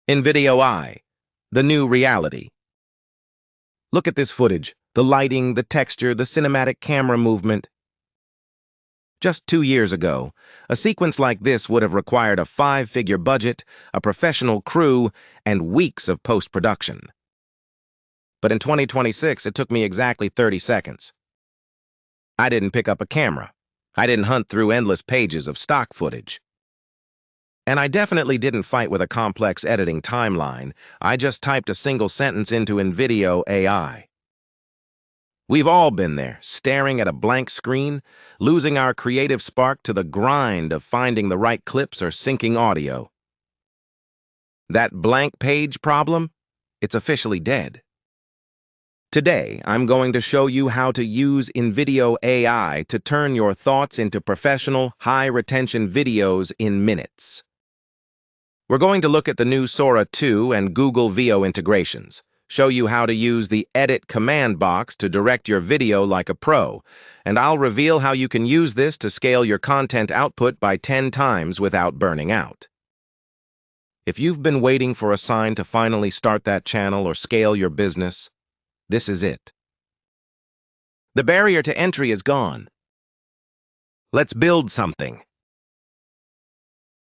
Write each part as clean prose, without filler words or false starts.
Invideo I, the new reality. Look at this footage, the lighting, the texture, the cinematic camera movement. Just 2 years ago, a sequence like this would have required a 5-figure budget, a professional crew, and weeks of post-production. But in 2026, it took me exactly 30 seconds. I didn't pick up a camera. I didn't hunt through endless pages of stock footage. And I definitely didn't fight with a complex editing timeline. I just typed a single sentence into Invideo AI. We've all been there, staring at a blank screen, losing our creative spark to the grind of finding the right clips or syncing audio. That blank page problem? It's officially dead. Today, I'm going to show you how to use Invideo AI to turn your thoughts into professional, high-retention videos in minutes. We're going to look at the new Sora 2 and Google Veo integrations, show you how to use the Edit command box to direct your video like a pro, and I'll reveal how you can use this to scale your content output by 10 times without burning out. If you've been waiting for a sign to finally start that channel or scale your business, this is it. The barrier to entry is gone. Let's build something.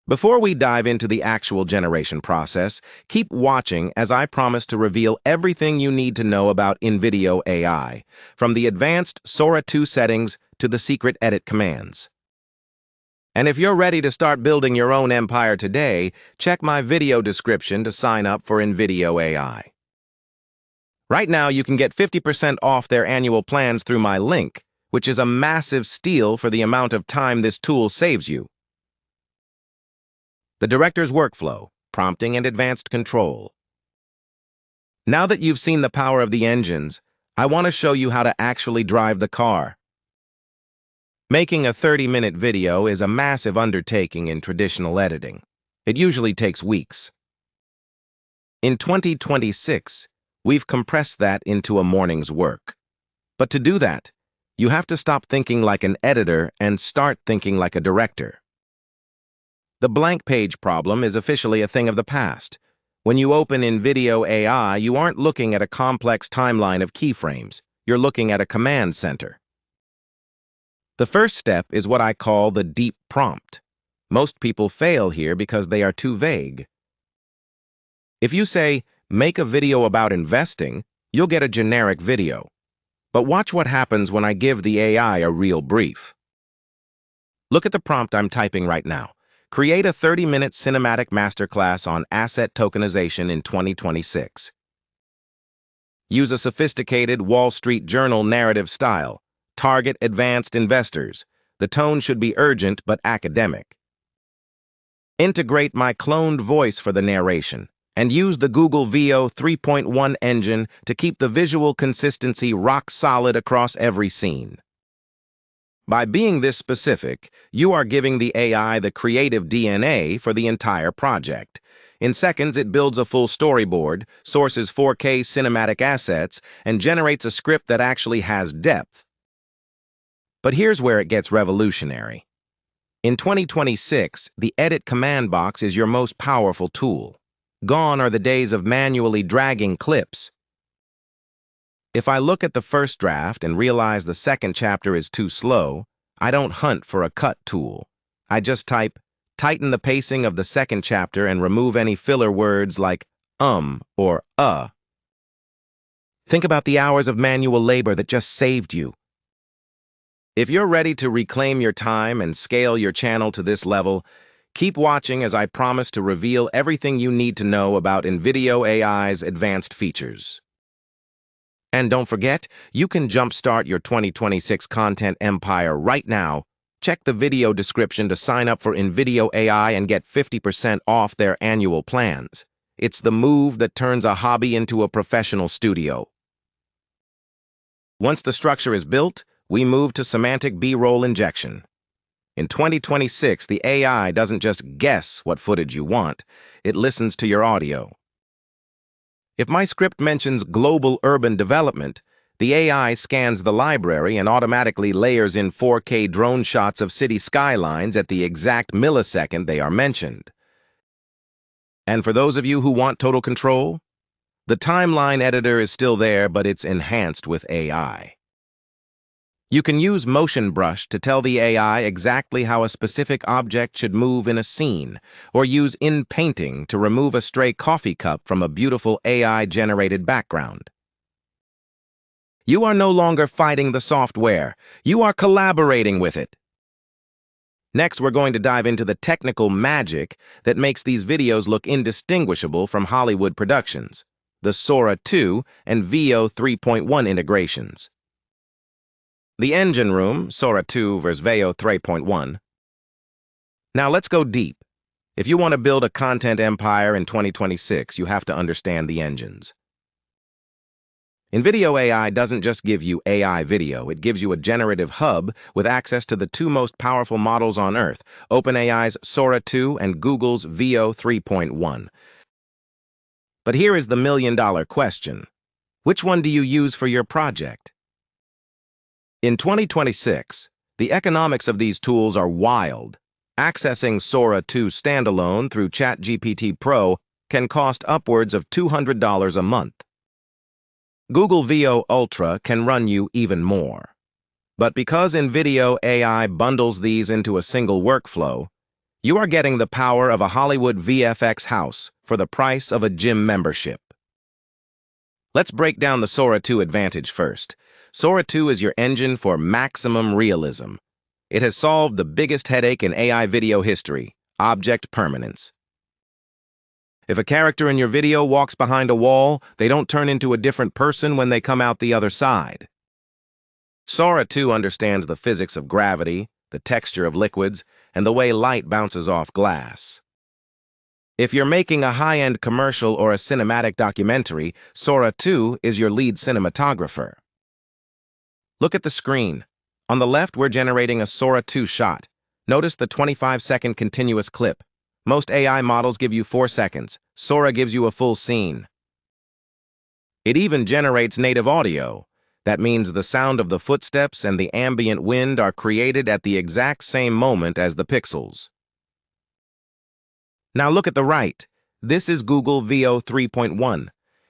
Before we dive into the actual generation process, keep watching as I promise to reveal everything you need to know about Invideo AI, from the advanced Sora 2 settings to the secret edit commands. And if you're ready to start building your own empire today, check my video description to sign up for Invideo AI. Right now, you can get 50% off their annual plans through my link, which is a massive steal for the amount of time this tool saves you. The director's workflow, prompting and advanced control. Now that you've seen the power of the engines, I want to show you how to actually drive the car. Making a 30-minute video is a massive undertaking in traditional editing. It usually takes weeks. In 2026, we've compressed that into a morning's work. But to do that, you have to stop thinking like an editor and start thinking like a director. The blank page problem is officially a thing of the past. When you open Invideo AI, you aren't looking at a complex timeline of keyframes. You're looking at a command center. The first step is what I call the deep prompt. Most people fail here because they are too vague. If you say, make a video about investing, you'll get a generic video. But watch what happens when I give the AI a real brief. Look at the prompt I'm typing right now. Create a 30-minute cinematic masterclass on asset tokenization in 2026. Use a sophisticated Wall Street Journal narrative style. Target advanced investors. The tone should be urgent but academic. Integrate my cloned voice for the narration, and use the Google Veo 3.1 engine to keep the visual consistency rock solid across every scene. By being this specific, you are giving the AI the creative DNA for the entire project. In seconds, it builds a full storyboard, sources 4K cinematic assets, and generates a script that actually has depth. But here's where it gets revolutionary. In 2026, the Edit command box is your most powerful tool. Gone are the days of manually dragging clips. If I look at the first draft and realize the second chapter is too slow, I don't hunt for a cut tool. I just type, tighten the pacing of the second chapter and remove any filler words like or Think about the hours of manual labor that just saved you. If you're ready to reclaim your time and scale your channel to this level, keep watching as I promise to reveal everything you need to know about Invideo AI's advanced features. And don't forget, you can jumpstart your 2026 content empire right now. Check the video description to sign up for Invideo AI and get 50% off their annual plans. It's the move that turns a hobby into a professional studio. Once the structure is built, we move to semantic B-roll injection. In 2026, the AI doesn't just guess what footage you want, it listens to your audio. If my script mentions global urban development, the AI scans the library and automatically layers in 4K drone shots of city skylines at the exact millisecond they are mentioned. And for those of you who want total control, the timeline editor is still there, but it's enhanced with AI. You can use Motion Brush to tell the AI exactly how a specific object should move in a scene, or use In Painting to remove a stray coffee cup from a beautiful AI-generated background. You are no longer fighting the software. You are collaborating with it. Next, we're going to dive into the technical magic that makes these videos look indistinguishable from Hollywood productions, the Sora 2 and Veo 3.1 integrations. The engine room, Sora 2 versus Veo 3.1. Now let's go deep. If you want to build a content empire in 2026, you have to understand the engines. Invideo AI doesn't just give you AI video, it gives you a generative hub with access to the two most powerful models on Earth, OpenAI's Sora 2 and Google's Veo 3.1. But here is the million-dollar question. Which one do you use for your project? In 2026, the economics of these tools are wild. Accessing Sora 2 standalone through ChatGPT Pro can cost upwards of $200 a month. Google Veo Ultra can run you even more. But because Invideo AI bundles these into a single workflow, you are getting the power of a Hollywood VFX house for the price of a gym membership. Let's break down the Sora 2 advantage first. Sora 2 is your engine for maximum realism. It has solved the biggest headache in AI video history, object permanence. If a character in your video walks behind a wall, they don't turn into a different person when they come out the other side. Sora 2 understands the physics of gravity, the texture of liquids, and the way light bounces off glass. If you're making a high-end commercial or a cinematic documentary, Sora 2 is your lead cinematographer. Look at the screen. On the left, we're generating a Sora 2 shot. Notice the 25-second continuous clip. Most AI models give you 4 seconds. Sora gives you a full scene. It even generates native audio. That means the sound of the footsteps and the ambient wind are created at the exact same moment as the pixels. Now look at the right. This is Google Veo 3.1.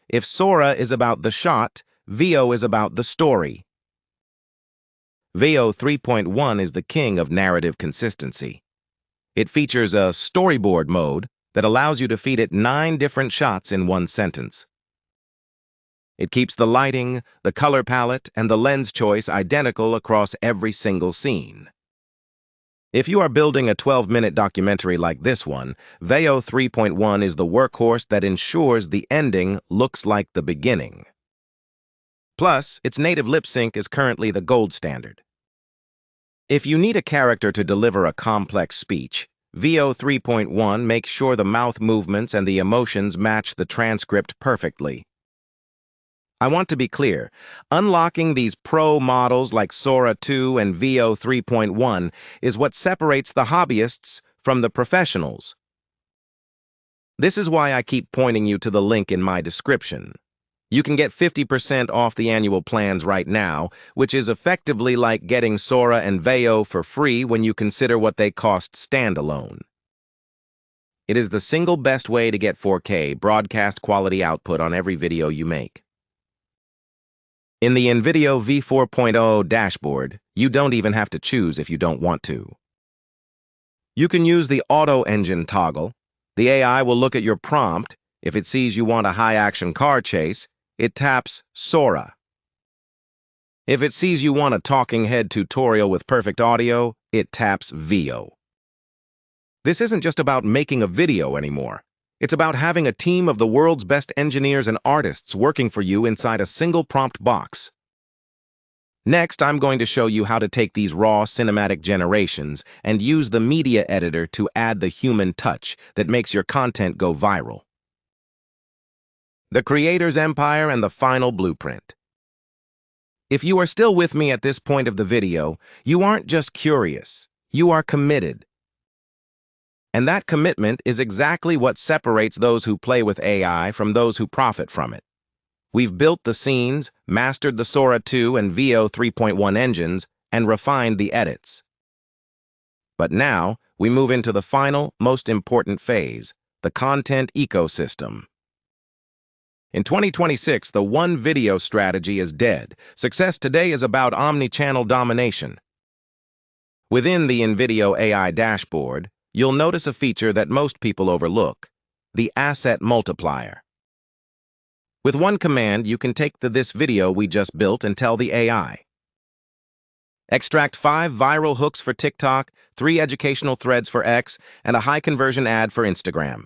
If Sora is about the shot, Veo is about the story. Veo 3.1 is the king of narrative consistency. It features a storyboard mode that allows you to feed it 9 different shots in one sentence. It keeps the lighting, the color palette, and the lens choice identical across every single scene. If you are building a 12-minute documentary like this one, Veo 3.1 is the workhorse that ensures the ending looks like the beginning. Plus, its native lip sync is currently the gold standard. If you need a character to deliver a complex speech, Veo 3.1 makes sure the mouth movements and the emotions match the transcript perfectly. I want to be clear, unlocking these pro models like Sora 2 and Veo 3.1 is what separates the hobbyists from the professionals. This is why I keep pointing you to the link in my description. You can get 50% off the annual plans right now, which is effectively like getting Sora and Veo for free when you consider what they cost standalone. It is the single best way to get 4K broadcast quality output on every video you make. In the Invideo V4.0 dashboard, you don't even have to choose if you don't want to. You can use the Auto Engine toggle. The AI will look at your prompt. If it sees you want a high-action car chase, it taps Sora. If it sees you want a talking head tutorial with perfect audio, it taps Veo. This isn't just about making a video anymore. It's about having a team of the world's best engineers and artists working for you inside a single prompt box. Next, I'm going to show you how to take these raw cinematic generations and use the media editor to add the human touch that makes your content go viral. The creator's empire and the final blueprint. If you are still with me at this point of the video, you aren't just curious, you are committed. And that commitment is exactly what separates those who play with AI from those who profit from it. We've built the scenes, mastered the Sora 2 and Veo 3.1 engines, and refined the edits. But now, we move into the final, most important phase, the content ecosystem. In 2026, the one video strategy is dead. Success today is about omni-channel domination. Within the Invideo AI dashboard, you'll notice a feature that most people overlook, the asset multiplier. With one command, you can take this video we just built and tell the AI. Extract 5 viral hooks for TikTok, 3 educational threads for X, and a high-conversion ad for Instagram.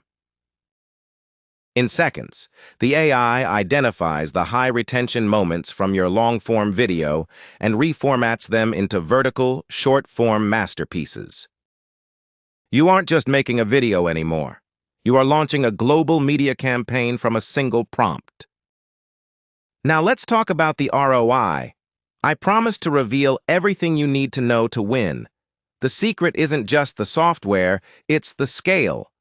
In seconds, the AI identifies the high-retention moments from your long-form video and reformats them into vertical, short-form masterpieces. You aren't just making a video anymore. You are launching a global media campaign from a single prompt. Now let's talk about the ROI. I promise to reveal everything you need to know to win. The secret isn't just the software, it's the scale.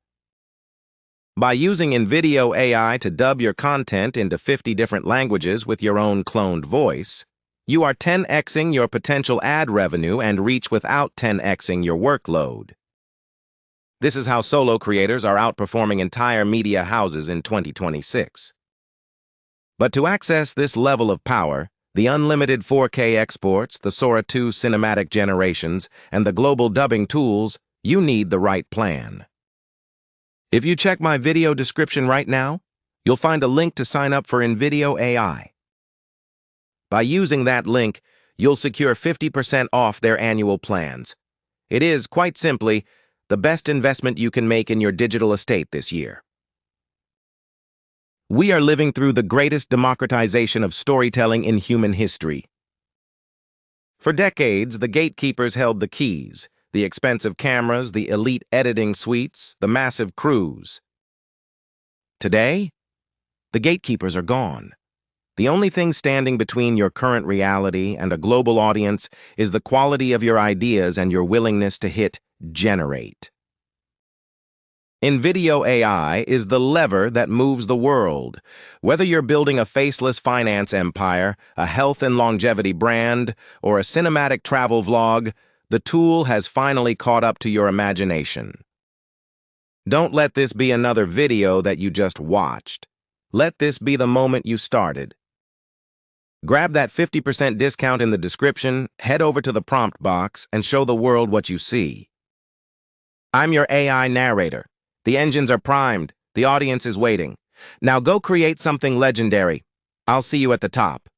By using Invideo AI to dub your content into 50 different languages with your own cloned voice, you are 10xing your potential ad revenue and reach without 10xing your workload. This is how solo creators are outperforming entire media houses in 2026. But to access this level of power, the unlimited 4K exports, the Sora 2 cinematic generations, and the global dubbing tools, you need the right plan. If you check my video description right now, you'll find a link to sign up for Invideo AI. By using that link, you'll secure 50% off their annual plans. It is, quite simply, the best investment you can make in your digital estate this year. We are living through the greatest democratization of storytelling in human history. For decades, the gatekeepers held the keys, the expensive cameras, the elite editing suites, the massive crews. Today, the gatekeepers are gone. The only thing standing between your current reality and a global audience is the quality of your ideas and your willingness to hit generate. Invideo AI is the lever that moves the world. Whether you're building a faceless finance empire, a health and longevity brand, or a cinematic travel vlog, the tool has finally caught up to your imagination. Don't let this be another video that you just watched. Let this be the moment you started. Grab that 50% discount in the description, head over to the prompt box, and show the world what you see. I'm your AI narrator. The engines are primed. The audience is waiting. Now go create something legendary. I'll see you at the top.